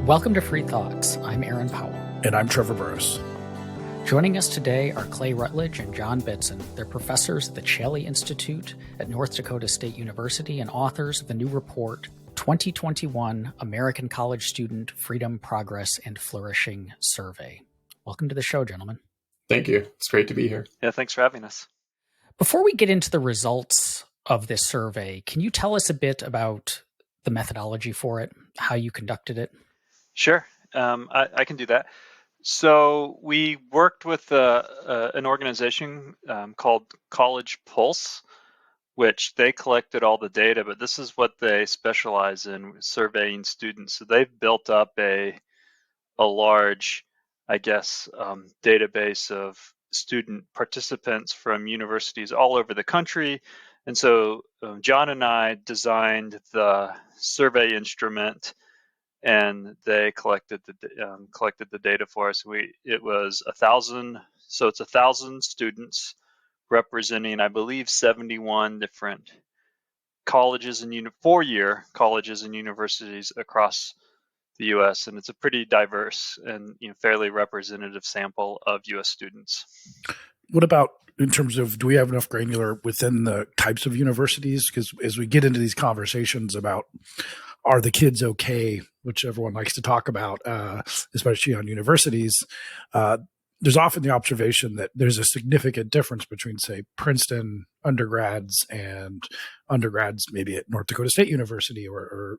Welcome to Free Thoughts. I'm Aaron Powell. And I'm Trevor Burrus. Joining us today are Clay Routledge and John Bitzan. They're professors at the Chaley Institute at North Dakota State University and authors of the new report, 2021 American College Student Freedom, Progress, and Flourishing Survey. Welcome to the show, gentlemen. Thank you. It's great to be here. Yeah, thanks for having us. Before we get into the results of this survey, can you tell us a bit about the methodology for it, how you conducted it? Sure, I can do that. So we worked with an organization called College Pulse, which they collected all the data, but this is what they specialize in, surveying students. So they've built up a large, database of student participants from universities all over the country. And so John and I designed the survey instrument, and they collected the data for us. It was 1,000, so it's 1,000 students representing, I believe, 71 different colleges and four-year colleges and universities across the U.S., and it's a pretty diverse and fairly representative sample of U.S. students. What about in terms of, do we have enough granular within the types of universities? Because as we get into these conversations about are the kids okay, which everyone likes to talk about, especially on universities, there's often the observation that there's a significant difference between, say, Princeton undergrads and undergrads maybe at North Dakota State University or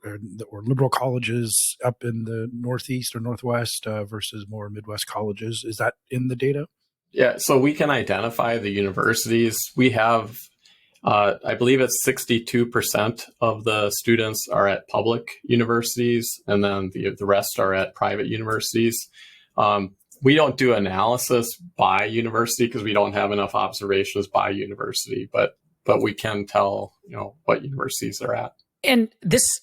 liberal colleges up in the Northeast or Northwest versus more Midwest colleges. Is that in the data? Yeah, so we can identify the universities. We have, I believe it's 62% of the students are at public universities, and then the rest are at private universities. We don't do analysis by university because we don't have enough observations by university, but we can tell, what universities they're at. And this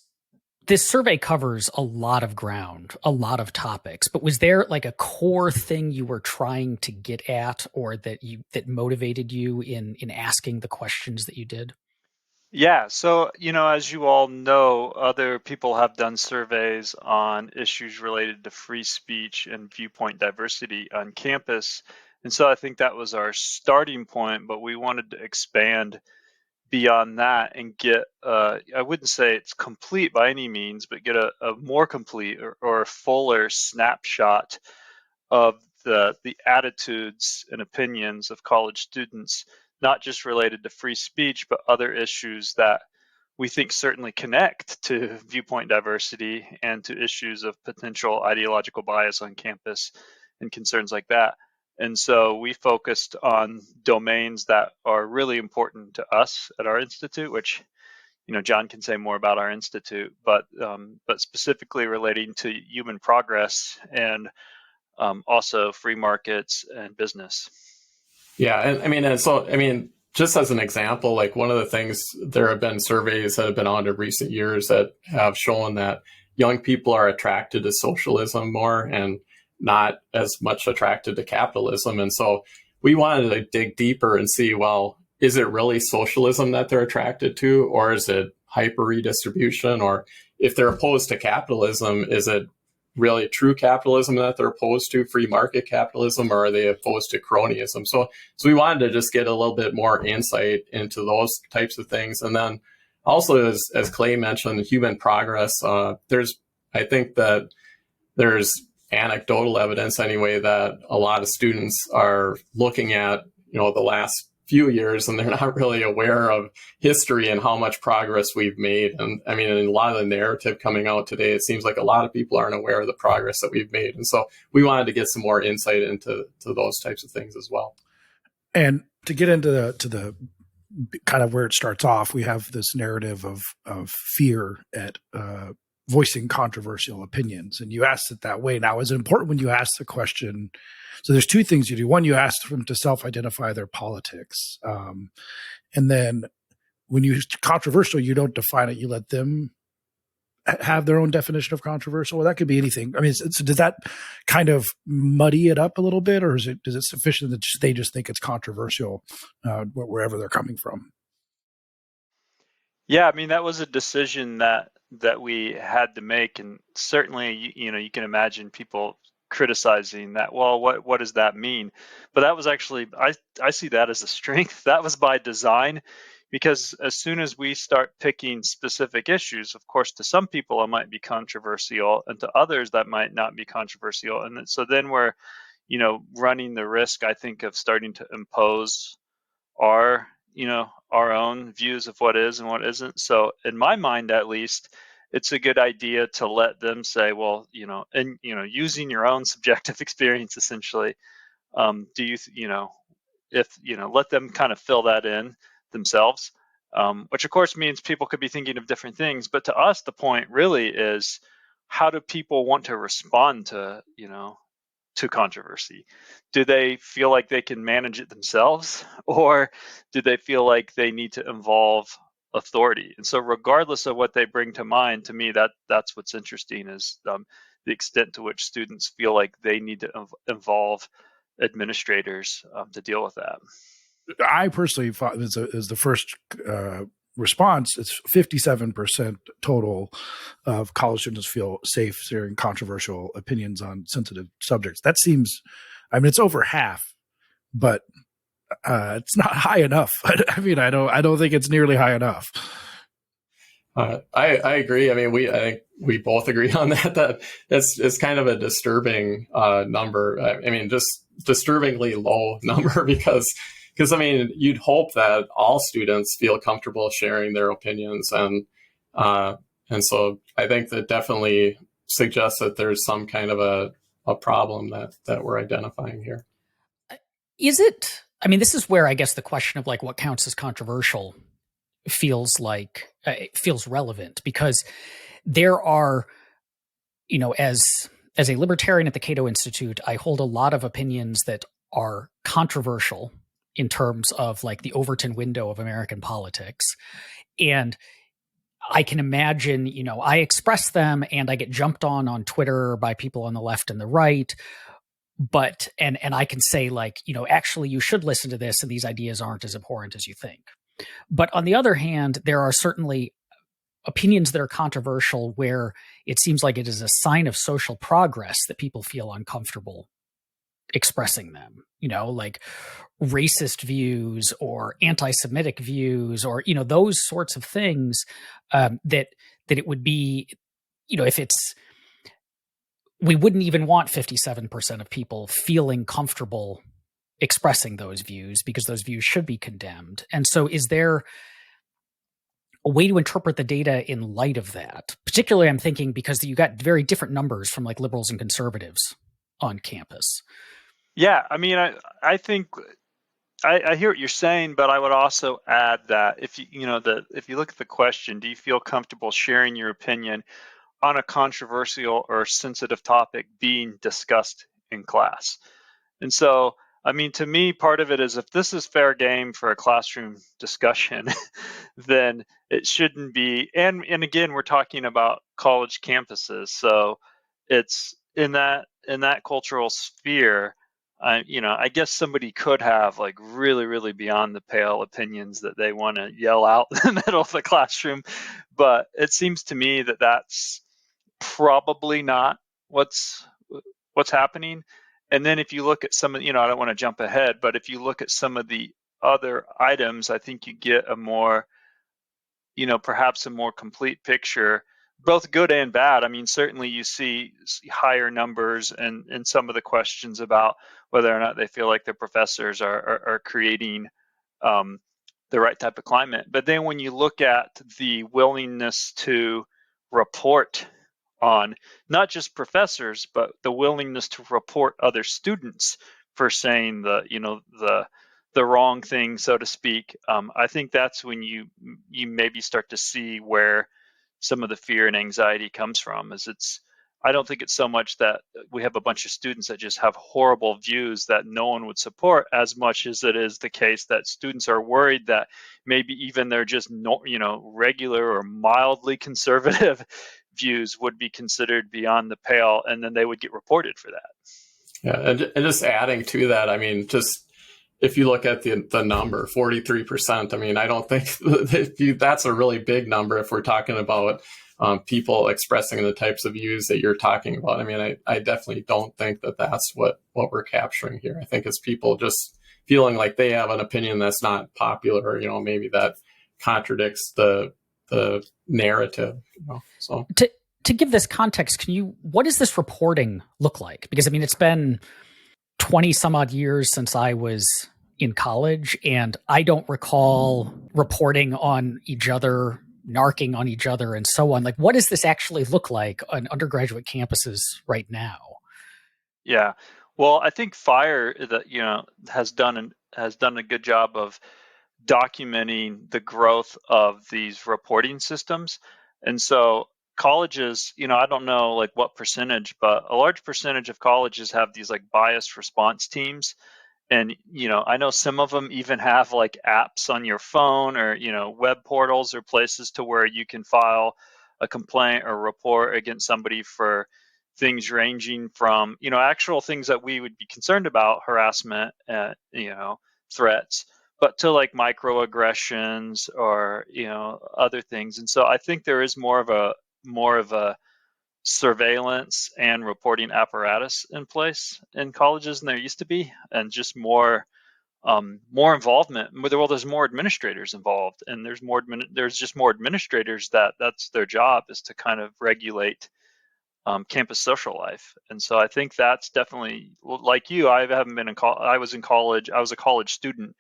survey covers a lot of ground, a lot of topics, but was there like a core thing you were trying to get at, or that motivated you in asking the questions that you did? Yeah, so, as you all know, other people have done surveys on issues related to free speech and viewpoint diversity on campus. And so I think that was our starting point, but we wanted to expand beyond that and get, I wouldn't say it's complete by any means, but get a more complete or a fuller snapshot of the attitudes and opinions of college students, not just related to free speech, but other issues that we think certainly connect to viewpoint diversity and to issues of potential ideological bias on campus and concerns like that. And so we focused on domains that are really important to us at our institute, which, John can say more about our institute, but specifically relating to human progress and also free markets and business. Yeah, and just as an example, like one of the things, there have been surveys that have been on in recent years that have shown that young people are attracted to socialism more and not as much attracted to capitalism. And so we wanted to dig deeper and see, well, is it really socialism that they're attracted to, or is it hyper redistribution? Or if they're opposed to capitalism, is it really true capitalism that they're opposed to, free market capitalism, or are they opposed to cronyism? So we wanted to just get a little bit more insight into those types of things. And then also, as Clay mentioned, human progress, I think that there's anecdotal evidence anyway that a lot of students are looking at, the last few years, and they're not really aware of history and how much progress we've made. And in a lot of the narrative coming out today, it seems like a lot of people aren't aware of the progress that we've made. And so we wanted to get some more insight into those types of things as well. And to get into the kind of where it starts off, we have this narrative of fear at voicing controversial opinions. And you asked it that way. Now, is it important when you ask the question? So there's two things you do. One, you ask them to self-identify their politics. And then when you controversial, you don't define it. You let them have their own definition of controversial. Well, that could be anything. So does that kind of muddy it up a little bit, or is it sufficient that they just think it's controversial wherever they're coming from? Yeah, that was a decision that that we had to make. And certainly, you can imagine people criticizing that. Well, what does that mean? But that was actually, I see that as a strength. That was by design, because as soon as we start picking specific issues, of course, to some people it might be controversial, and to others that might not be controversial. And so then we're, running the risk, I think, of starting to impose our our own views of what is and what isn't. So in my mind, at least, it's a good idea to let them say, well, and using your own subjective experience, essentially, do you if let them kind of fill that in themselves, which of course means people could be thinking of different things. But to us, the point really is, how do people want to respond to to controversy? Do they feel like they can manage it themselves, or do they feel like they need to involve authority? And so regardless of what they bring to mind, to me, that's what's interesting, is the extent to which students feel like they need to involve administrators to deal with that. I personally thought as the first response, it's 57% total of college students feel safe sharing controversial opinions on sensitive subjects. That seems, it's over half, but it's not high enough. I don't think it's nearly high enough. I agree. I think we both agree on that. That it's kind of a disturbing number. Just disturbingly low number, because you'd hope that all students feel comfortable sharing their opinions, and so I think that definitely suggests that there's some kind of a problem that we're identifying here. Is it? This is where I guess the question of what counts as controversial feels relevant, because there are, as a libertarian at the Cato Institute, I hold a lot of opinions that are controversial in terms of the Overton window of American politics. And I can imagine, I express them and I get jumped on Twitter by people on the left and the right. But, and I can say actually you should listen to this, and these ideas aren't as abhorrent as you think. But on the other hand, there are certainly opinions that are controversial where it seems like it is a sign of social progress that people feel uncomfortable expressing them, like racist views or anti-Semitic views, or, those sorts of things, that it would be, if it's, we wouldn't even want 57% of people feeling comfortable expressing those views, because those views should be condemned. And so is there a way to interpret the data in light of that? Particularly, I'm thinking because you got very different numbers from liberals and conservatives on campus. Yeah, I think I hear what you're saying, but I would also add that if you look at the question, do you feel comfortable sharing your opinion on a controversial or sensitive topic being discussed in class? And so, to me, part of it is, if this is fair game for a classroom discussion, then it shouldn't be. And again, we're talking about college campuses, so it's in that cultural sphere. I guess somebody could have really, really beyond the pale opinions that they want to yell out in the middle of the classroom, but it seems to me that that's probably not what's happening. And then if you look at some of, I don't want to jump ahead, but if you look at some of the other items, I think you get a more, perhaps a more complete picture, both good and bad. Certainly you see higher numbers and some of the questions about whether or not they feel like their professors are creating the right type of climate. But then when you look at the willingness to report on not just professors, but the willingness to report other students for saying the wrong thing, so to speak, I think that's when you maybe start to see where some of the fear and anxiety comes from. I don't think it's so much that we have a bunch of students that just have horrible views that no one would support, as much as it is the case that students are worried that maybe even they're just regular or mildly conservative views would be considered beyond the pale, and then they would get reported for that. Yeah, and just adding to that, just if you look at the number, 43%, I don't think that's a really big number if we're talking about people expressing the types of views that you're talking about. I mean, I definitely don't think that that's what we're capturing here. I think it's people just feeling like they have an opinion that's not popular, maybe that contradicts the narrative. So to give this context, what does this reporting look like? Because I mean, it's been 20 some odd years since I was in college, and I don't recall reporting on each other, narking on each other, and so on. Like, what does this actually look like on undergraduate campuses right now? Yeah, well, I think FIRE has done a good job of documenting the growth of these reporting systems, and so colleges, I don't know like what percentage, but a large percentage of colleges have these like biased response teams. And, I know some of them even have like apps on your phone or, web portals or places to where you can file a complaint or report against somebody for things ranging from, actual things that we would be concerned about, harassment, threats, but to like microaggressions or, other things. And so I think there is more of a surveillance and reporting apparatus in place in colleges than there used to be, and just more involvement. Well, there's more administrators involved, and there's just more administrators that's their job, is to kind of regulate campus social life. And so I think that's definitely, like you, I haven't been in college. I was in college. I was a college student,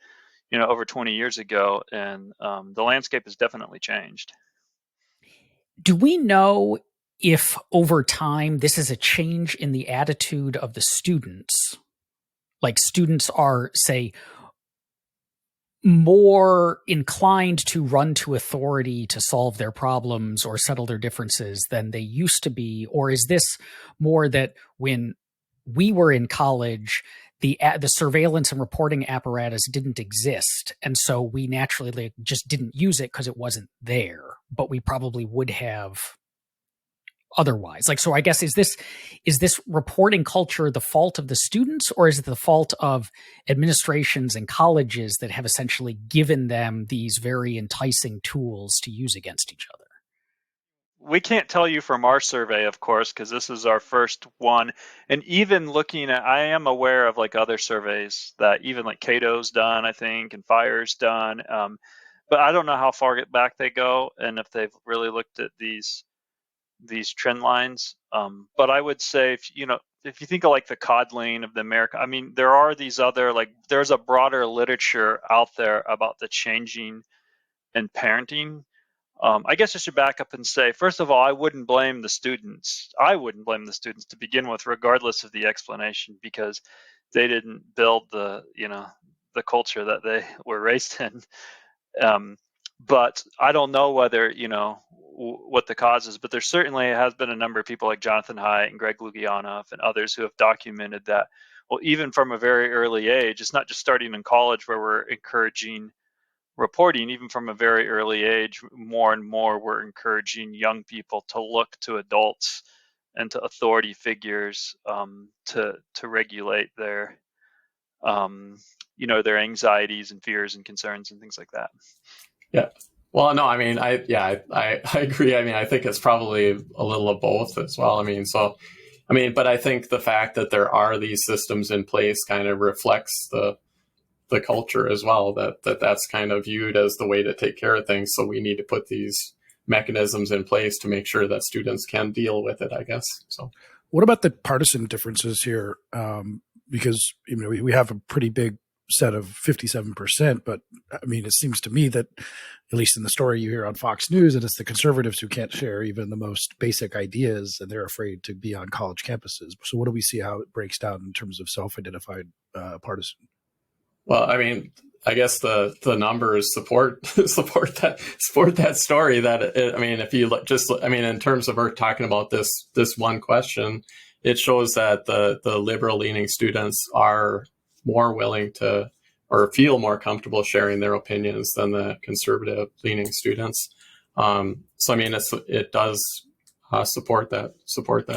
over 20 years ago, and the landscape has definitely changed. Do we know if over time this is a change in the attitude of the students? Like, students are, say, more inclined to run to authority to solve their problems or settle their differences than they used to be? Or is this more that when we were in college, the surveillance and reporting apparatus didn't exist, and so we naturally just didn't use it because it wasn't there, but we probably would have otherwise? Like, so I guess, is this reporting culture the fault of the students, or is it the fault of administrations and colleges that have essentially given them these very enticing tools to use against each other? We can't tell you from our survey, of course, because this is our first one. And even looking at, I am aware of like other surveys that even like Cato's done, I think, and FIRE's done. But I don't know how far back they go and if they've really looked at these trend lines. But I would say, if you think of like the coddling of the America, I mean, there are these other, like, there's a broader literature out there about the changing in parenting. I guess I should back up and say, first of all, I wouldn't blame the students. I wouldn't blame the students to begin with, regardless of the explanation, because they didn't build the culture that they were raised in. But I don't know whether, what the cause is, but there certainly has been a number of people like Jonathan Haidt and Greg Lukianoff and others who have documented that, well, even from a very early age, it's not just starting in college where we're encouraging reporting. Even from a very early age, more and more we're encouraging young people to look to adults and to authority figures to regulate their their anxieties and fears and concerns and things like that. Yeah. Well, no, I mean, I agree. I mean, I think it's probably a little of both as well. I mean, but I think the fact that there are these systems in place kind of reflects the culture as well, that's kind of viewed as the way to take care of things. So we need to put these mechanisms in place to make sure that students can deal with it, I guess. So what about the partisan differences here? Because we have a pretty big set of 57%, but I mean, it seems to me that, at least in the story you hear on Fox News, that it's the conservatives who can't share even the most basic ideas, and they're afraid to be on college campuses. So what do we see how it breaks down in terms of self-identified partisan? Well, I mean, I guess the numbers support that story. If you look, in terms of her talking about this one question, it shows that the liberal leaning students are more willing to, or feel more comfortable sharing their opinions than the conservative leaning students. It does support that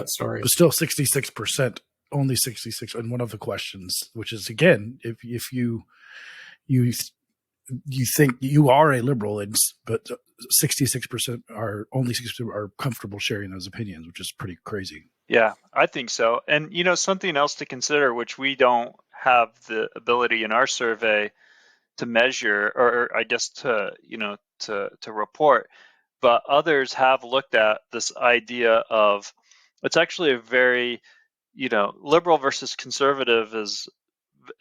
story. But still 66%, only 66 in one of the questions, which is, again, if you think you are a liberal, but 66% are only 60% are comfortable sharing those opinions, which is pretty crazy. Yeah, I think so. And, something else to consider, which we don't have the ability in our survey to measure, or I guess to report, but others have looked at this idea of, it's actually a very, liberal versus conservative is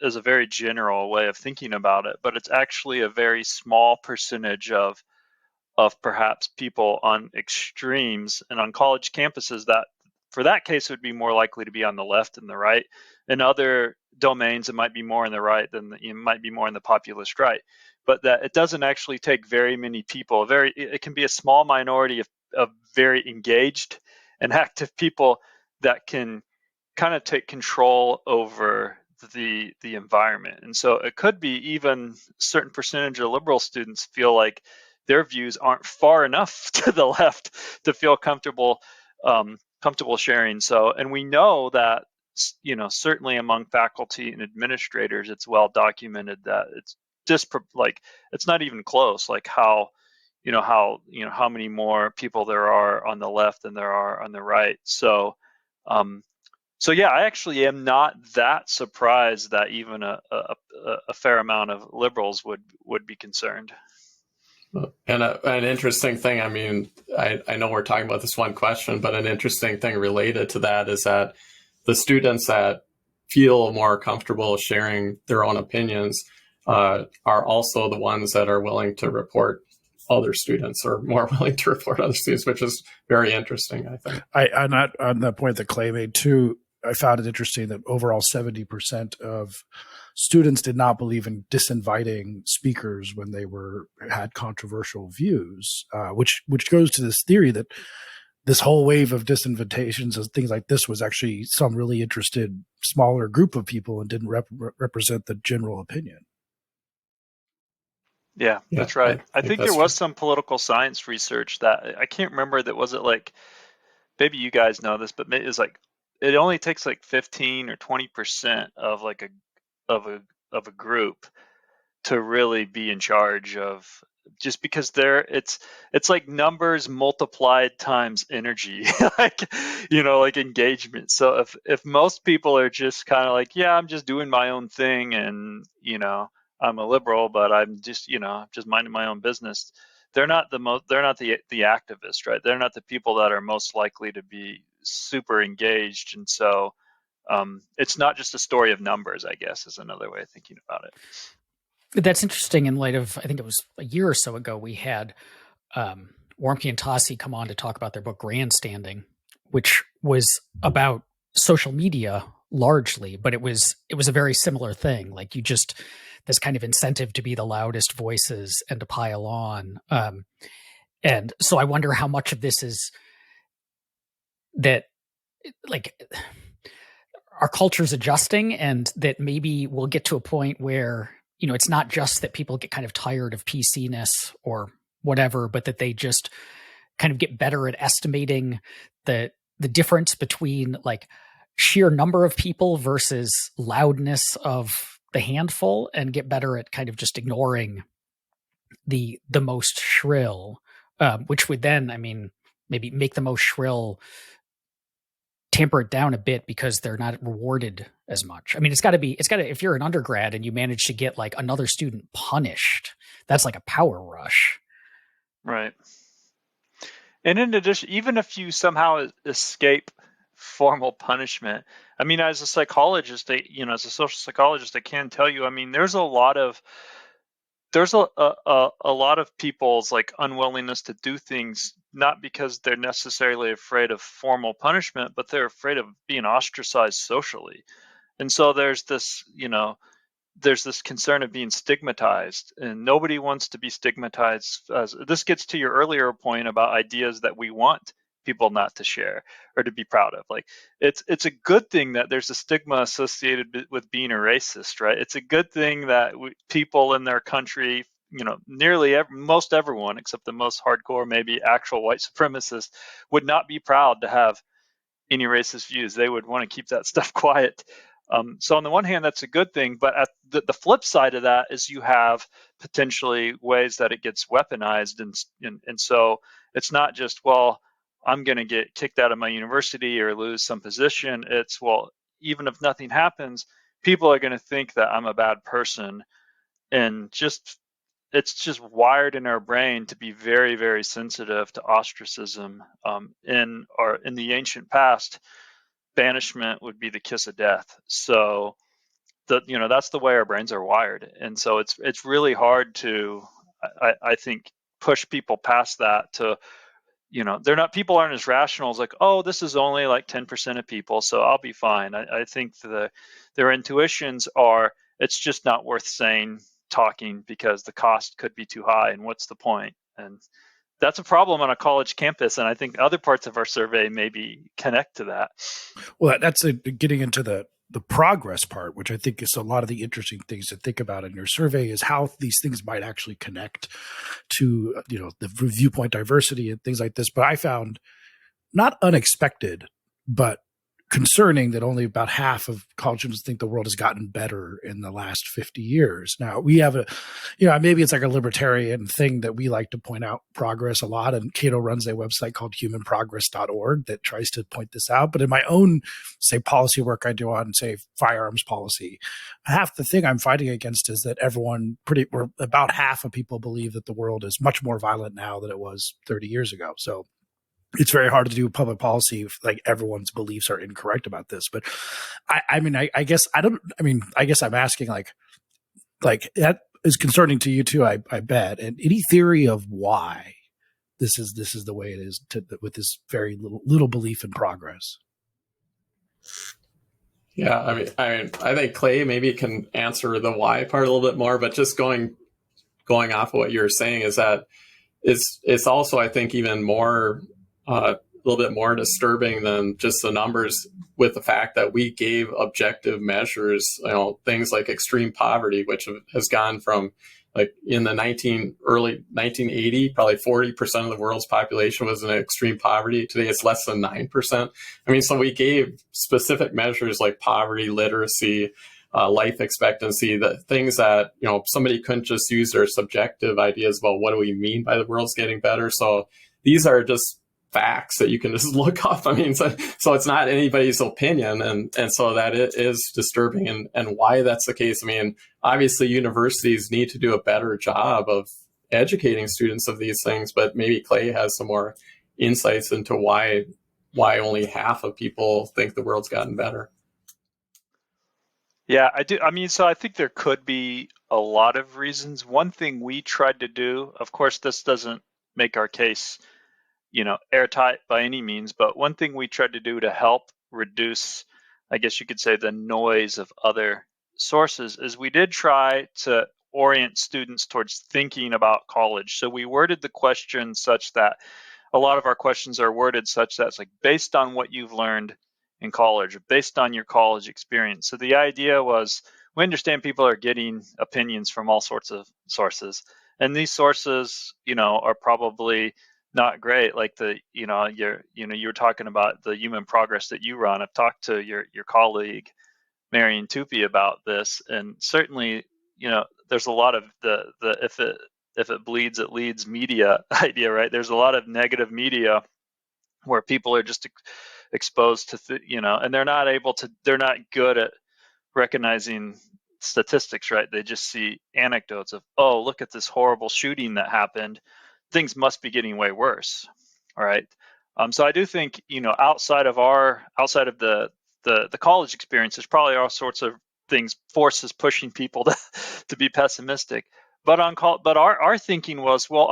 a very general way of thinking about it, but it's actually a very small percentage of perhaps people on extremes and on college campuses that, for that case, would be more likely to be on the left than the right. In other domains, it might be more on the right than it might be more on the populist right. But that it doesn't actually take very many people. It can be a small minority of very engaged and active people that can kind of take control over the environment. And so it could be even a certain percentage of liberal students feel like their views aren't far enough to the left to feel comfortable sharing. So, and we know that, certainly among faculty and administrators, it's well documented that it's it's not even close, like how many more people there are on the left than there are on the right. So yeah, I actually am not that surprised that even a fair amount of liberals would be concerned. And an interesting thing, I mean, I know we're talking about this one question, but an interesting thing related to that is that the students that feel more comfortable sharing their own opinions are also the ones that are willing to report other students, or more willing to report other students, which is very interesting, I think. On that point that Clay made too, I found it interesting that overall 70% of students did not believe in disinviting speakers when they had controversial views, which goes to this theory that this whole wave of disinvitations and things like this was actually some really interested smaller group of people and didn't represent the general opinion. Yeah, that's right. I think there was some political science research that I can't remember, that was it like, maybe you guys know this, but it's like it only takes like 15 or 20% of like a group to really be in charge of, just because it's like numbers multiplied times energy, like engagement. So if most people are just kind of like, yeah, I'm just doing my own thing, and I'm a liberal, but I'm just just minding my own business, they're not the activists, right? They're not the people that are most likely to be super engaged. And so it's not just a story of numbers, I guess, is another way of thinking about it. That's interesting in light of, I think it was a year or so ago, we had Warmke and Tossi come on to talk about their book Grandstanding, which was about social media largely, but it was a very similar thing. Like, you just, this kind of incentive to be the loudest voices and to pile on. And so I wonder how much of this is that, like, our culture's adjusting, and that maybe we'll get to a point where, it's not just that people get kind of tired of PC-ness or whatever, but that they just kind of get better at estimating the difference between like sheer number of people versus loudness of the handful, and get better at kind of just ignoring the most shrill, which would then, I mean, maybe make the most shrill tamper it down a bit because they're not rewarded as much. I mean, it's got to, if you're an undergrad and you manage to get like another student punished, that's like a power rush. Right. And in addition, even if you somehow escape formal punishment, I mean, as a psychologist, as a social psychologist, I can tell you, I mean, there's a lot of people's like unwillingness to do things, not because they're necessarily afraid of formal punishment, but they're afraid of being ostracized socially. And so there's this concern of being stigmatized, and nobody wants to be stigmatized. This gets to your earlier point about ideas that we want people not to share or to be proud of. Like, it's a good thing that there's a stigma associated with being a racist, right? It's a good thing that people in their country, most everyone except the most hardcore, maybe actual white supremacists, would not be proud to have any racist views. They would want to keep that stuff quiet. So on the one hand, that's a good thing, but at the flip side of that is you have potentially ways that it gets weaponized, and so it's not just, well, I'm going to get kicked out of my university or lose some position. It's, well, even if nothing happens, people are going to think that I'm a bad person, and it's just wired in our brain to be very, very sensitive to ostracism. In the ancient past, banishment would be the kiss of death. So that's the way our brains are wired, and so it's really hard to, I think, push people past that to, people aren't as rational as like, oh, this is only like 10% of people, so I'll be fine. I think their intuitions are, it's just not worth talking because the cost could be too high, and what's the point? And that's a problem on a college campus, and I think other parts of our survey maybe connect to that. Well, that's getting into the progress part, which I think is a lot of the interesting things to think about in your survey, is how these things might actually connect to, the viewpoint diversity and things like this. But I found, not unexpected, but concerning, that only about half of college students think the world has gotten better in the last 50 years. Now, we have maybe it's like a libertarian thing that we like to point out progress a lot. And Cato runs a website called humanprogress.org that tries to point this out. But in my own, say, policy work I do on, say, firearms policy, half the thing I'm fighting against is that about half of people believe that the world is much more violent now than it was 30 years ago. So it's very hard to do public policy if like everyone's beliefs are incorrect about this. But I guess I'm asking like that is concerning to you too, I bet. And any theory of why this is the way it is with this very little belief in progress? Yeah, I think Clay maybe can answer the why part a little bit more, but just going off of what you were saying is that it's also, I think, even more a little bit more disturbing than just the numbers, with the fact that we gave objective measures, things like extreme poverty, which has gone from, like, in the early 1980, probably 40% of the world's population was in extreme poverty. Today, it's less than 9%. So we gave specific measures like poverty, literacy, life expectancy, the things that, somebody couldn't just use their subjective ideas about what do we mean by the world's getting better. So these are just facts that you can just look up. So it's not anybody's opinion. And so that it is disturbing, and why that's the case. Obviously universities need to do a better job of educating students of these things, but maybe Clay has some more insights into why only half of people think the world's gotten better. Yeah, I do. So I think there could be a lot of reasons. One thing we tried to do, of course, this doesn't make our case airtight by any means, but one thing we tried to do to help reduce, I guess you could say, the noise of other sources, is we did try to orient students towards thinking about college. So we worded the question such that a lot of our questions are worded such that it's like, based on what you've learned in college, or based on your college experience. So the idea was, we understand people are getting opinions from all sorts of sources, and these sources, are probably not great. Like you were talking about the human progress that you run. I've talked to your colleague Marion Tupy about this, and certainly, there's a lot of the if it bleeds, it leads media idea, right? There's a lot of negative media where people are just exposed to, and they're not good at recognizing statistics, right? They just see anecdotes of, oh, look at this horrible shooting that happened. Things must be getting way worse. All right. So I do think, outside of the college experience, there's probably all sorts of forces pushing people to be pessimistic. But our thinking was, well,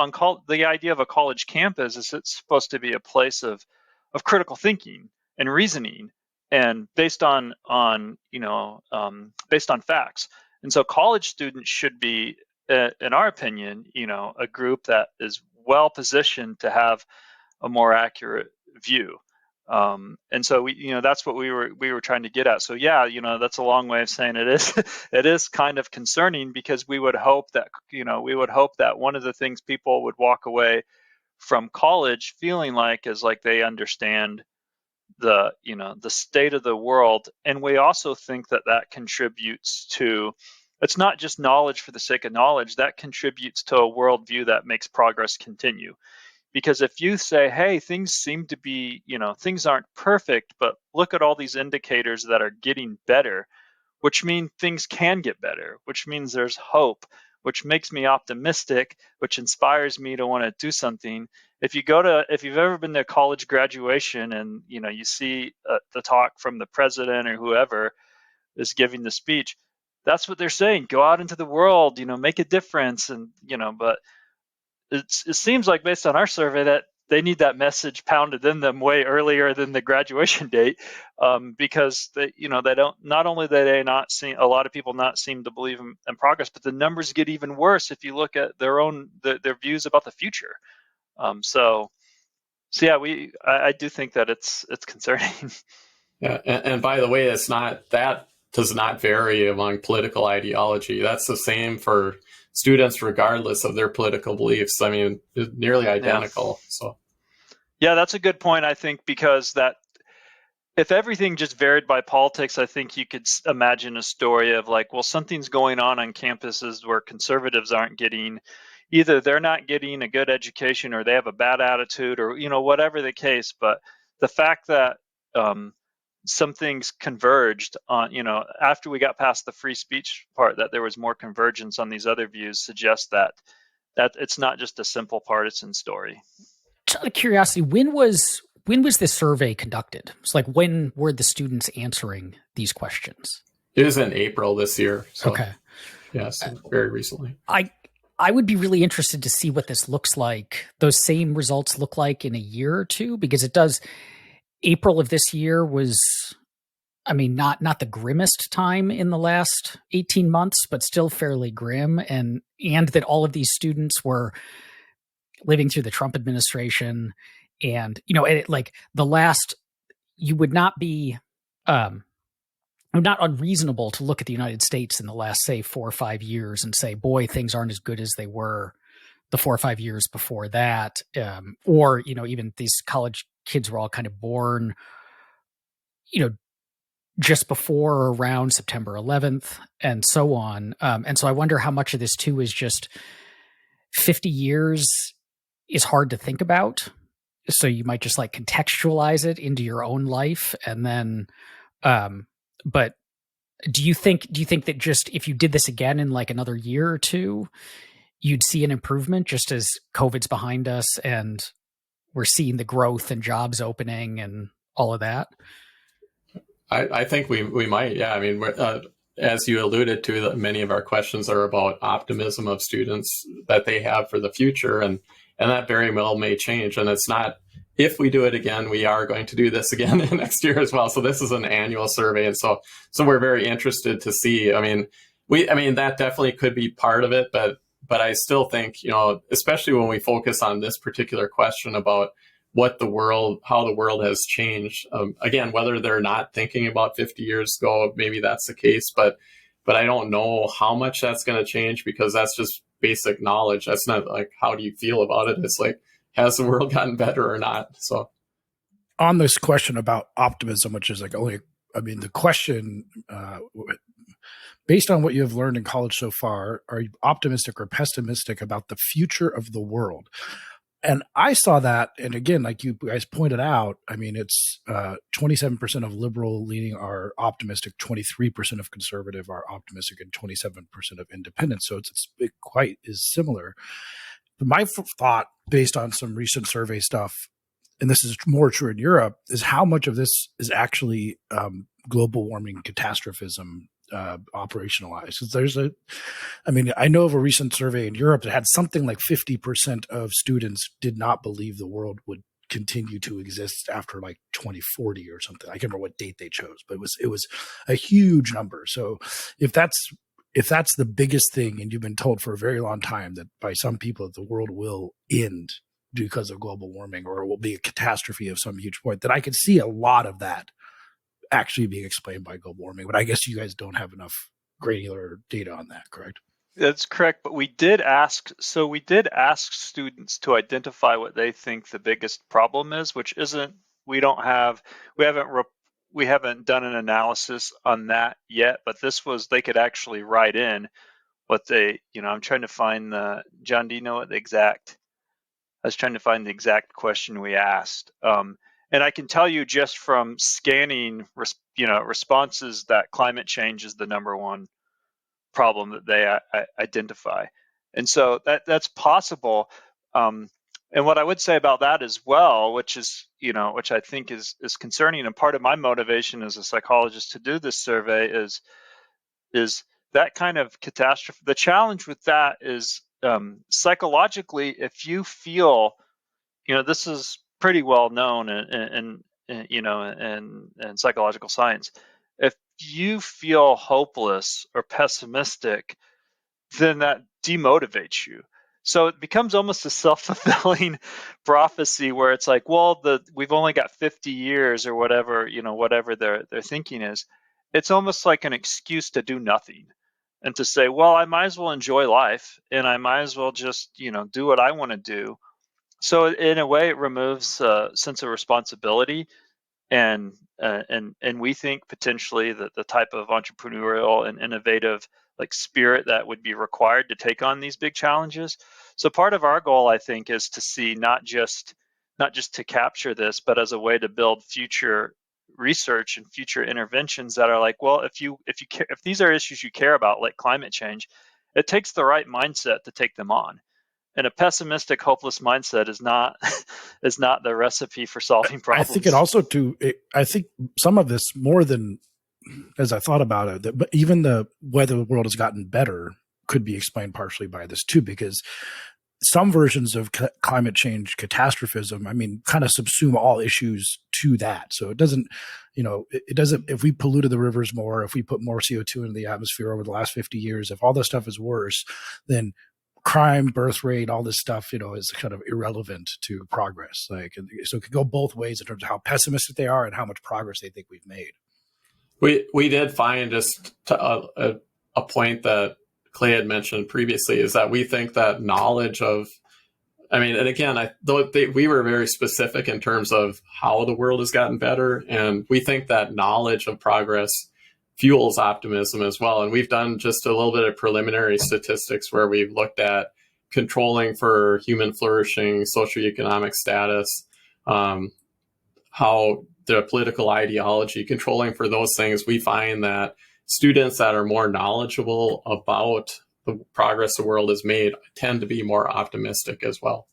the idea of a college campus is it's supposed to be a place of critical thinking and reasoning, and based on facts. And so college students should be, in our opinion, a group that is well positioned to have a more accurate view. And so that's what we were trying to get at. So yeah, that's a long way of saying it is kind of concerning, because we would hope that one of the things people would walk away from college feeling like is like they understand the state of the world. And we also think that contributes to, it's not just knowledge for the sake of knowledge, that contributes to a worldview that makes progress continue. Because if you say, hey, things seem to be, things aren't perfect, but look at all these indicators that are getting better, which mean things can get better, which means there's hope, which makes me optimistic, which inspires me to want to do something. If you've ever been to college graduation and, you see the talk from the president or whoever is giving the speech, that's what they're saying. Go out into the world, make a difference. And, but it seems like based on our survey that they need that message pounded in them way earlier than the graduation date, because they don't. Not only do they not see, a lot of people not seem to believe in progress, but the numbers get even worse if you look at their views about the future. So yeah, I do think that it's concerning. Yeah, and by the way, that does not vary among political ideology. That's the same for students, regardless of their political beliefs. I mean, nearly identical. Yeah. So, yeah, that's a good point. I think because that if everything just varied by politics, I think you could imagine a story of like, well, something's going on campuses where conservatives aren't getting, either they're not getting a good education or they have a bad attitude or, whatever the case. But the fact that some things converged on, after we got past the free speech part, that there was more convergence on these other views suggests that it's not just a simple partisan story. Just out of curiosity, when was this survey conducted? It's like, when were the students answering these questions? it was in April this year. So, okay. Yes, very recently. I would be really interested to see what this looks like, those same results look like in a year or two, because it does. April of this year was, I mean, not the grimmest time in the last 18 months, but still fairly grim. And that all of these students were living through the Trump administration. And, like the last, you would not be, not unreasonable to look at the United States in the last, say, 4 or 5 years and say, boy, things aren't as good as they were the 4 or 5 years before that. Or, even these college kids were all kind of born, just before or around September 11th and so on. And so I wonder how much of this too is just 50 years is hard to think about. So you might just like contextualize it into your own life. And then, but do you think that just if you did this again in like another year or two, you'd see an improvement just as COVID's behind us and we're seeing the growth and jobs opening and all of that? I think we might. Yeah. I mean, as you alluded to, many of our questions are about optimism of students that they have for the future. And that very well may change. And it's not, if we do it again, we are going to do this again next year as well. So this is an annual survey. And so we're very interested to see. I mean, that definitely could be part of it, but I still think, especially when we focus on this particular question about how the world has changed. Again, whether they're not thinking about 50 years ago, maybe that's the case, but I don't know how much that's going to change, because that's just basic knowledge. That's not like, how do you feel about it? It's like, has the world gotten better or not? So on this question about optimism, which is like the question, based on what you have learned in college so far, are you optimistic or pessimistic about the future of the world? And I saw that, and again, like you guys pointed out, I mean, it's 27% of liberal leaning are optimistic, 23% of conservative are optimistic, and 27% of independent. So it quite is similar. But my thought, based on some recent survey stuff, and this is more true in Europe, is how much of this is actually global warming catastrophism operationalized. I know of a recent survey in Europe that had something like 50% of students did not believe the world would continue to exist after like 2040 or something. I can't remember what date they chose, but it was a huge number. So if that's the biggest thing, and you've been told for a very long time that by some people that the world will end because of global warming, or it will be a catastrophe of some huge point, then I could see a lot of that actually being explained by global warming. But I guess you guys don't have enough granular data on that, correct? That's correct. But we did ask students to identify what they think the biggest problem is, which isn't we haven't done an analysis on that yet, but they could actually write in what they, I'm trying to find John, do you know what I was trying to find the exact question we asked. And I can tell you just from scanning, responses that climate change is the number one problem that they identify. And so that's possible. And what I would say about that as well, which I think is concerning, and part of my motivation as a psychologist to do this survey is that kind of catastrophe. The challenge with that is psychologically, if you feel, this is pretty well known in psychological science. If you feel hopeless or pessimistic, then that demotivates you. So it becomes almost a self-fulfilling prophecy where it's like, well, we've only got 50 years or whatever, whatever their thinking is. It's almost like an excuse to do nothing and to say, well, I might as well enjoy life and I might as well just, do what I want to do. So in a way, it removes a sense of responsibility, and we think potentially that the type of entrepreneurial and innovative spirit that would be required to take on these big challenges. So part of our goal, I think, is to see not just to capture this, but as a way to build future research and future interventions that are like, well, if these are issues you care about, like climate change, it takes the right mindset to take them on. And a pessimistic, hopeless mindset is not the recipe for solving problems. I think it also I think some of this, more than as I thought about it, but even whether the world has gotten better could be explained partially by this too, because some versions of climate change catastrophism, kind of subsume all issues to that. So it doesn't, if we polluted the rivers more, if we put more CO2 into the atmosphere over the last 50 years, if all this stuff is worse, then crime, birth rate, all this stuff, is kind of irrelevant to progress. So it could go both ways in terms of how pessimistic they are and how much progress they think we've made. We did find, just a point that Clay had mentioned previously, is that we think that knowledge of, and again, we were very specific in terms of how the world has gotten better, and we think that knowledge of progress fuels optimism as well. And we've done just a little bit of preliminary statistics where we've looked at controlling for human flourishing, socioeconomic status, how the political ideology, controlling for those things. We find that students that are more knowledgeable about the progress the world has made tend to be more optimistic as well.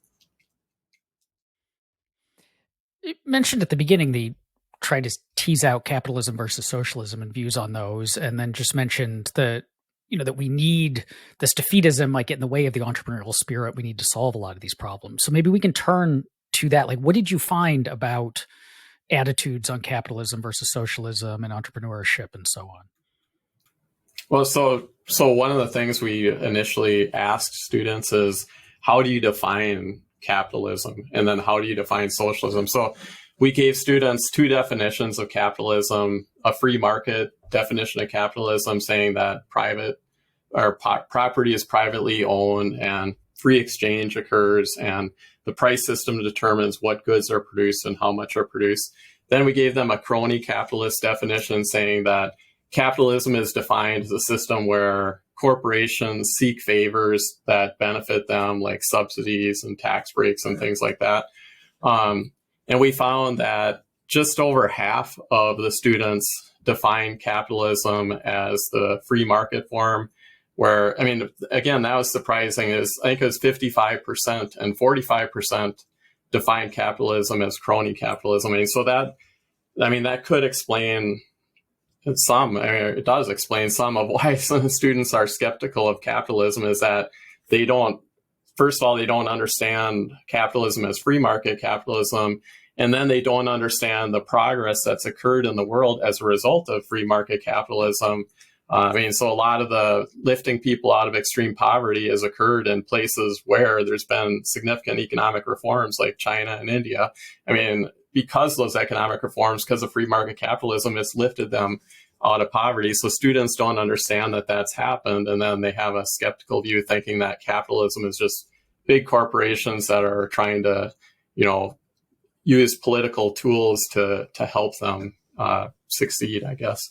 You mentioned at the beginning try to tease out capitalism versus socialism and views on those, and then just mentioned that we need this defeatism might get in the way of the entrepreneurial spirit. We need to solve a lot of these problems. So maybe we can turn to that. Like, what did you find about attitudes on capitalism versus socialism and entrepreneurship and so on? Well, so one of the things we initially asked students is, how do you define capitalism? And then how do you define socialism? So we gave students two definitions of capitalism: a free market definition of capitalism, saying that property is privately owned and free exchange occurs, and the price system determines what goods are produced and how much are produced. Then we gave them a crony capitalist definition, saying that capitalism is defined as a system where corporations seek favors that benefit them, like subsidies and tax breaks and things like that. And we found that just over half of the students define capitalism as the free market form, where, again, that was surprising. I think it was 55% and 45% define capitalism as crony capitalism. So that could explain some, it does explain some of why some students are skeptical of capitalism, is that first of all, they don't understand capitalism as free market capitalism, and then they don't understand the progress that's occurred in the world as a result of free market capitalism. So a lot of the lifting people out of extreme poverty has occurred in places where there's been significant economic reforms, like China and India. Because those economic reforms, because of free market capitalism, it's lifted them out of poverty. So students don't understand that that's happened, and then they have a skeptical view, thinking that capitalism is just big corporations that are trying to, use political tools to help them succeed, I guess.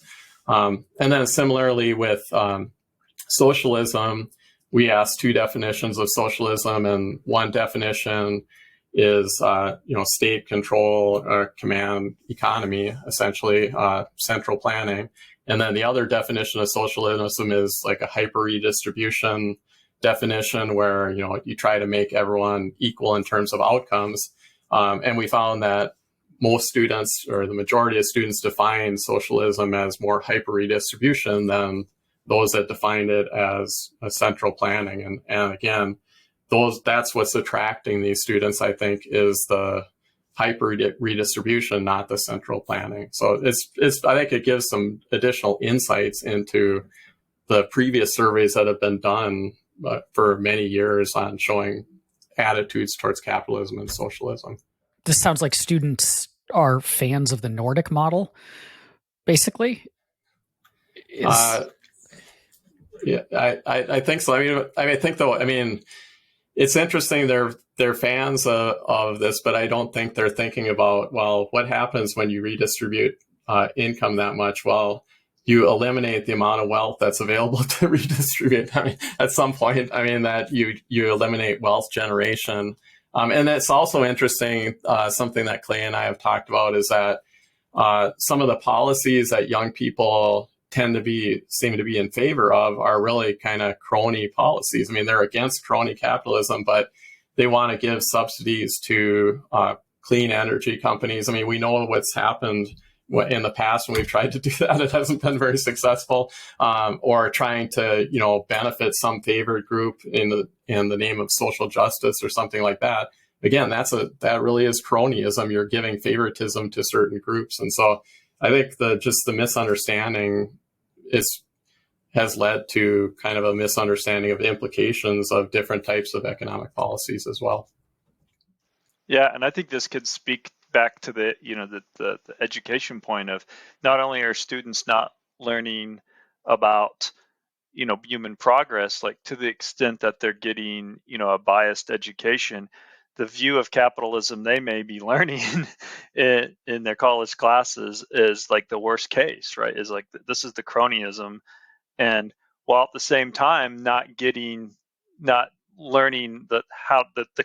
And then similarly with socialism, we asked two definitions of socialism, and one definition is state control or command economy, essentially central planning. And then the other definition of socialism is like a hyper redistribution definition, where you try to make everyone equal in terms of outcomes. And we found that most students, or the majority of students, define socialism as more hyper redistribution than those that defined it as a central planning. And again, that's what's attracting these students, I think, is the hyper redistribution, not the central planning. So I think it gives some additional insights into the previous surveys that have been done for many years on showing attitudes towards capitalism and socialism. This sounds like students are fans of the Nordic model, basically. Yeah, I think so. I think though, it's interesting. They're fans of this, but I don't think they're thinking about, well, what happens when you redistribute income that much? Well, you eliminate the amount of wealth that's available to redistribute. At some point, that you eliminate wealth generation. And it's also interesting, something that Clay and I have talked about is that some of the policies that young people seem to be in favor of are really kind of crony policies. They're against crony capitalism, but they want to give subsidies to clean energy companies. We know what's happened in the past when we've tried to do that. It hasn't been very successful, or trying to, benefit some favored group in the name of social justice or something like that. Again, that really is cronyism. You're giving favoritism to certain groups. And so I think the misunderstanding has led to kind of a misunderstanding of the implications of different types of economic policies as well. Yeah, and I think this could speak back to the education point of, not only are students not learning about human progress, like to the extent that they're getting a biased education, the view of capitalism they may be learning in their college classes is like the worst case, right? Is like, this is the cronyism, and while at the same time not learning the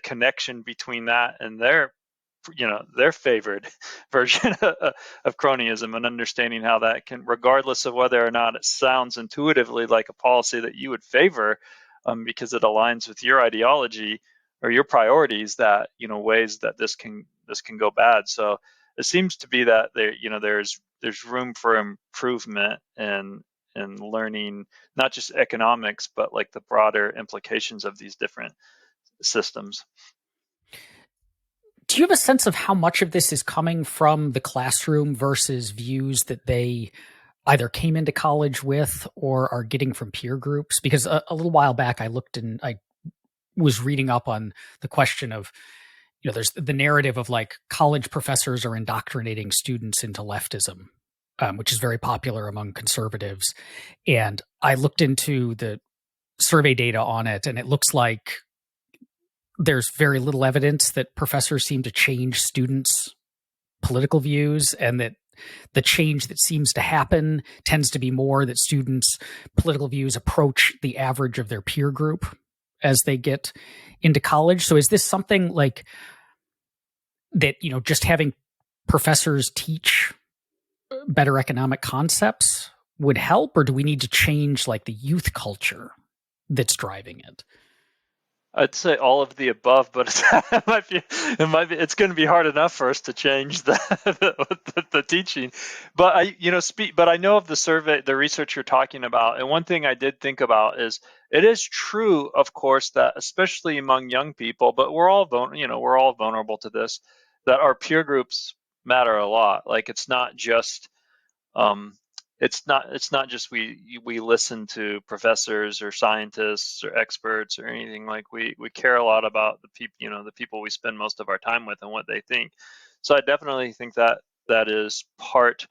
connection between that and their favored version of cronyism, and understanding how that can, regardless of whether or not it sounds intuitively like a policy that you would favor, because it aligns with your ideology or your priorities, that ways that this can go bad. So it seems to be that there's room for improvement and learning not just economics, but like the broader implications of these different systems. Do you have a sense of how much of this is coming from the classroom versus views that they either came into college with or are getting from peer groups? Because a little while back, I was reading up on the question of, there's the narrative of like college professors are indoctrinating students into leftism, which is very popular among conservatives. And I looked into the survey data on it, and it looks like there's very little evidence that professors seem to change students' political views, and that the change that seems to happen tends to be more that students' political views approach the average of their peer group as they get into college. So is this something like that, just having professors teach better economic concepts would help, or do we need to change like the youth culture that's driving it? I'd say all of the above, but it's going to be hard enough for us to change the teaching. But I know of the survey, the research you're talking about, and one thing I did think about is, it is true, of course, that especially among young people, but we're all vulnerable to this, that our peer groups matter a lot. Like, it's not just we listen to professors or scientists or experts or anything. Like, we care a lot about the people we spend most of our time with and what they think. So I definitely think that is part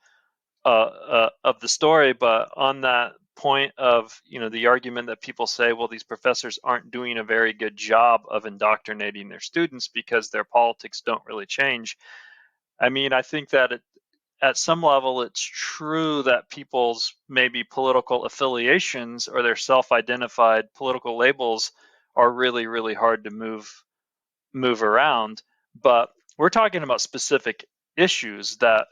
of the story. But on that point of, the argument that people say, well, these professors aren't doing a very good job of indoctrinating their students because their politics don't really change. I mean, I think that at some level, it's true that people's maybe political affiliations or their self-identified political labels are really, really hard to move around. But we're talking about specific issues that,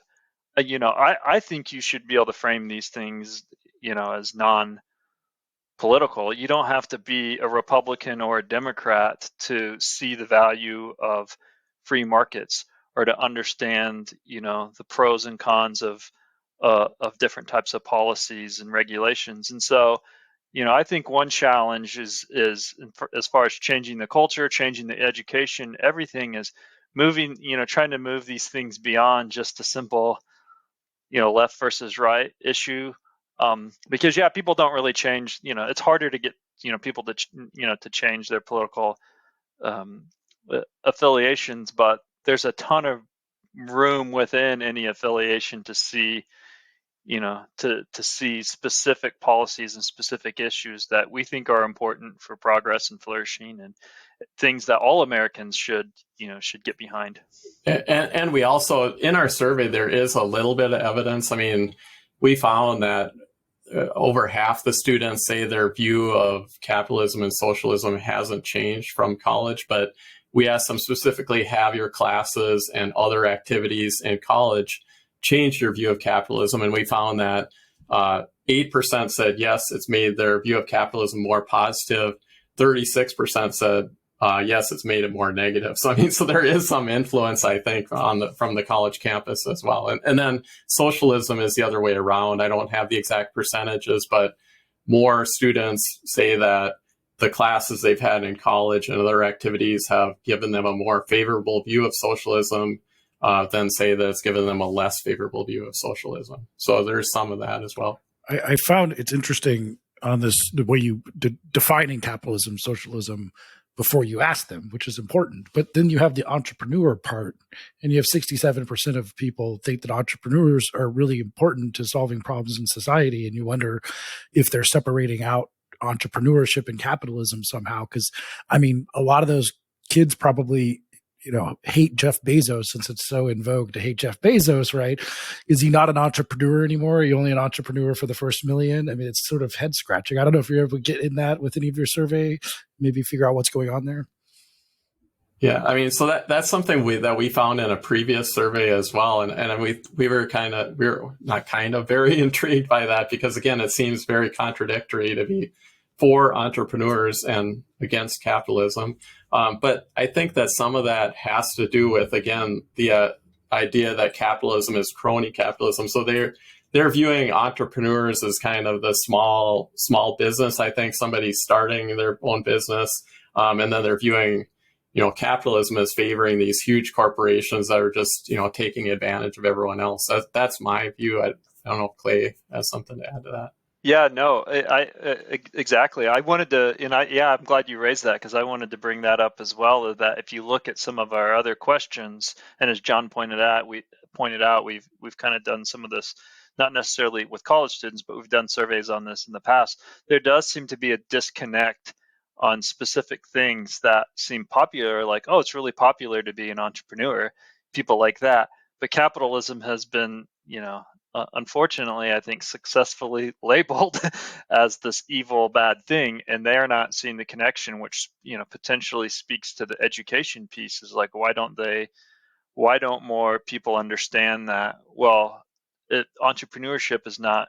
I think you should be able to frame these things, as non-political. You don't have to be a Republican or a Democrat to see the value of free markets or to understand, the pros and cons of different types of policies and regulations. And so, I think one challenge is as far as changing the culture, changing the education, everything is moving, trying to move these things beyond just a simple, left versus right issue. Because people don't really change, it's harder to get, people to, to change their political affiliations, but there's a ton of room within any affiliation to see, to see specific policies and specific issues that we think are important for progress and flourishing, and things that all Americans should get behind. And we also, in our survey, there is a little bit of evidence. I mean, we found that over half the students say their view of capitalism and socialism hasn't changed from college, but we asked them specifically, have your classes and other activities in college changed your view of capitalism? And we found that 8% said yes, it's made their view of capitalism more positive. 36% said yes, it's made it more negative. So I mean, so there is some influence, I think, from the college campus as well. And then socialism is the other way around. I don't have the exact percentages, but more students say that the classes they've had in college and other activities have given them a more favorable view of socialism than say that it's given them a less favorable view of socialism. So there's some of that as well. I found it's interesting on this, the way you defining capitalism, socialism, before you ask them, which is important. But then you have the entrepreneur part, and you have 67% of people think that entrepreneurs are really important to solving problems in society. And you wonder if they're separating out entrepreneurship and capitalism somehow. Because, I mean, a lot of those kids probably, hate Jeff Bezos, since it's so in vogue to hate Jeff Bezos, right? Is he not an entrepreneur anymore? Are you only an entrepreneur for the first million? I mean, it's sort of head scratching. I don't know if you're able to get in that with any of your survey, maybe figure out what's going on there. Yeah, I mean, so that's something that we found in a previous survey as well, and we were very intrigued by that, because again, it seems very contradictory to be for entrepreneurs and against capitalism. But I think that some of that has to do with, again, the idea that capitalism is crony capitalism. So they're viewing entrepreneurs as kind of the small business. I think somebody starting their own business, and then they're viewing, capitalism as favoring these huge corporations that are just, taking advantage of everyone else. That's my view. I don't know if Clay has something to add to that. Yeah, no, I exactly. I wanted to, I'm glad you raised that, because I wanted to bring that up as well. That if you look at some of our other questions, and as John pointed out, we've kind of done some of this, not necessarily with college students, but we've done surveys on this in the past. There does seem to be a disconnect on specific things that seem popular, like, oh, it's really popular to be an entrepreneur, people like that. But capitalism has been, unfortunately, I think, successfully labeled as this evil, bad thing, and they're not seeing the connection, which, potentially speaks to the education piece. Is like, why don't more people understand that, well, entrepreneurship is not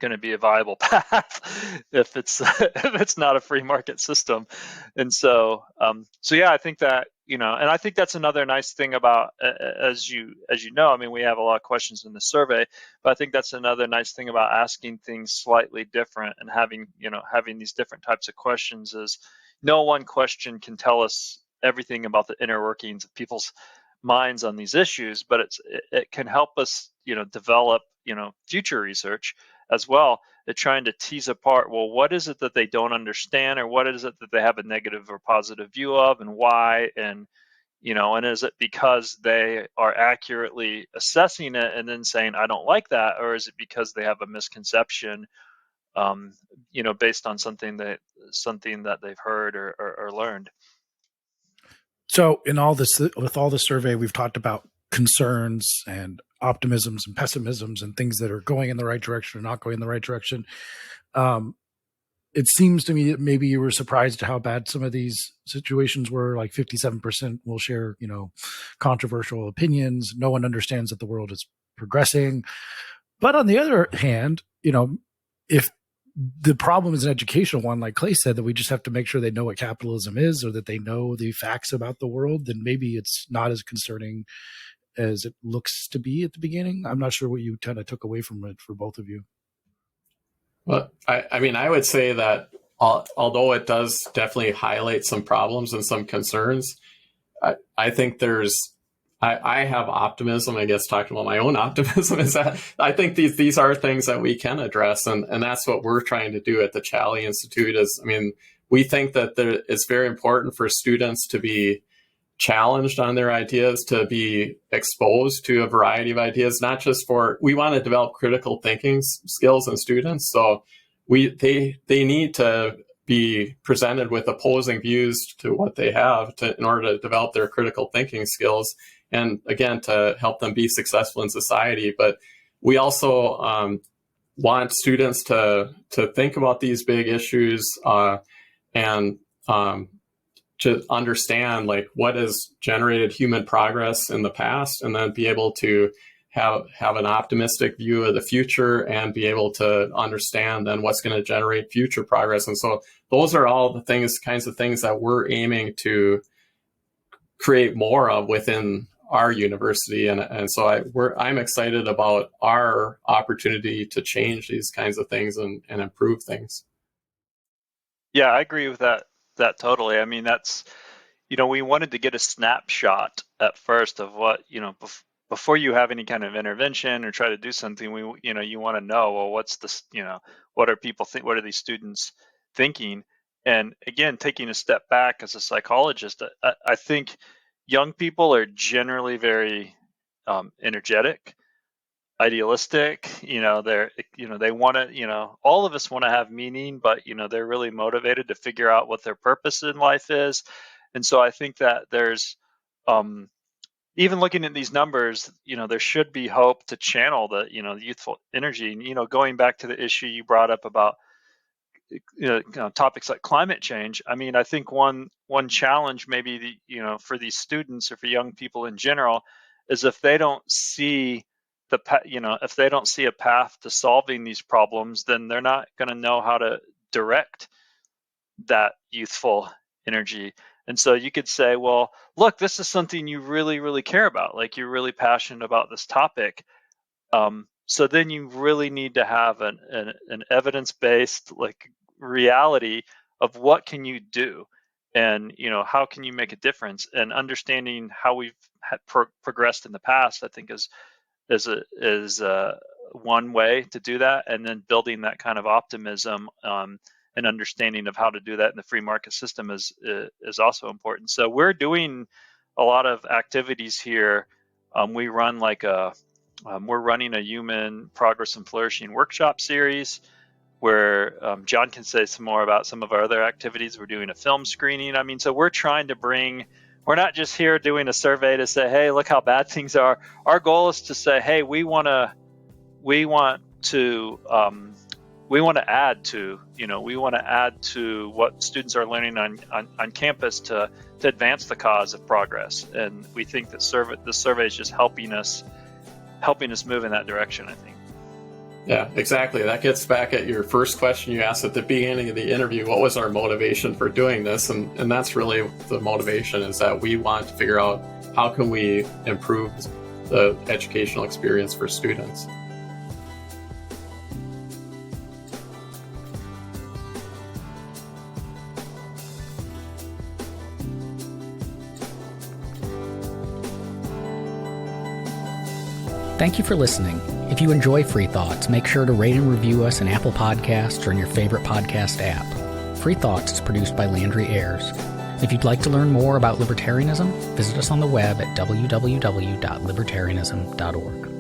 going to be a viable path if it's not a free market system. And so yeah, I think that, and I think that's another nice thing about, as you know, I mean, we have a lot of questions in the survey, but I think that's another nice thing about asking things slightly different and having these different types of questions, is no one question can tell us everything about the inner workings of people's minds on these issues, but it can help us, develop, future research as well, at trying to tease apart, well, what is it that they don't understand, or what is it that they have a negative or positive view of, and why, and and is it because they are accurately assessing it and then saying, I don't like that, or is it because they have a misconception based on something that they've heard or learned. So in all this, with all the survey, we've talked about concerns and optimisms and pessimisms and things that are going in the right direction or not going in the right direction. It seems to me that maybe you were surprised at how bad some of these situations were. Like 57% will share, controversial opinions. No one understands that the world is progressing. But on the other hand, if the problem is an educational one, like Clay said, that we just have to make sure they know what capitalism is or that they know the facts about the world, then maybe it's not as concerning as it looks to be at the beginning. I'm not sure what you kind of took away from it for both of you. Well, I would say that although it does definitely highlight some problems and some concerns, I think I have optimism. I guess talking about my own optimism is that I think these are things that we can address, and that's what we're trying to do at the Challey Institute. We think that it's very important for students to be challenged on their ideas, to be exposed to a variety of ideas, not just we want to develop critical thinking skills in students. So they need to be presented with opposing views to what they have in order to develop their critical thinking skills. And again, to help them be successful in society. But we also want students to think about these big issues and to understand what has generated human progress in the past, and then be able to have an optimistic view of the future and be able to understand then what's going to generate future progress. And so those are all the kinds of things that we're aiming to create more of within our university. And so I'm excited about our opportunity to change these kinds of things and improve things. Yeah, I agree with that totally. That's, we wanted to get a snapshot at first of what, before you have any kind of intervention or try to do something, you want to know, well, what's this, what are people think, what are these students thinking? And again, taking a step back as a psychologist, I think young people are generally very energetic, idealistic. They want to, all of us want to have meaning, but they're really motivated to figure out what their purpose in life is. And so I think that there's even looking at these numbers, there should be hope to channel the youthful energy. And going back to the issue you brought up about topics like climate change. I think one challenge maybe for these students or for young people in general is if they don't see if they don't see a path to solving these problems, then they're not going to know how to direct that youthful energy. And so you could say, well, look, this is something you really, really care about. Like, you're really passionate about this topic. So then you really need to have an evidence-based reality of what can you do, and how can you make a difference. And understanding how we've progressed in the past, I think is one way to do that. And then building that kind of optimism and understanding of how to do that in the free market system is also important. So we're doing a lot of activities here. We run we're running a human progress and flourishing workshop series where John can say some more about some of our other activities. We're doing a film screening. So we're trying to we're not just here doing a survey to say, hey, look how bad things are. Our goal is to say, hey, we want to add to what students are learning on campus to advance the cause of progress. And we think that the survey is just helping us move in that direction, I think. Yeah, exactly. That gets back at your first question you asked at the beginning of the interview. What was our motivation for doing this? And that's really the motivation, is that we want to figure out how can we improve the educational experience for students. Thank you for listening. If you enjoy Free Thoughts, make sure to rate and review us in Apple Podcasts or in your favorite podcast app. Free Thoughts is produced by Landry Ayers. If you'd like to learn more about libertarianism, visit us on the web at www.libertarianism.org.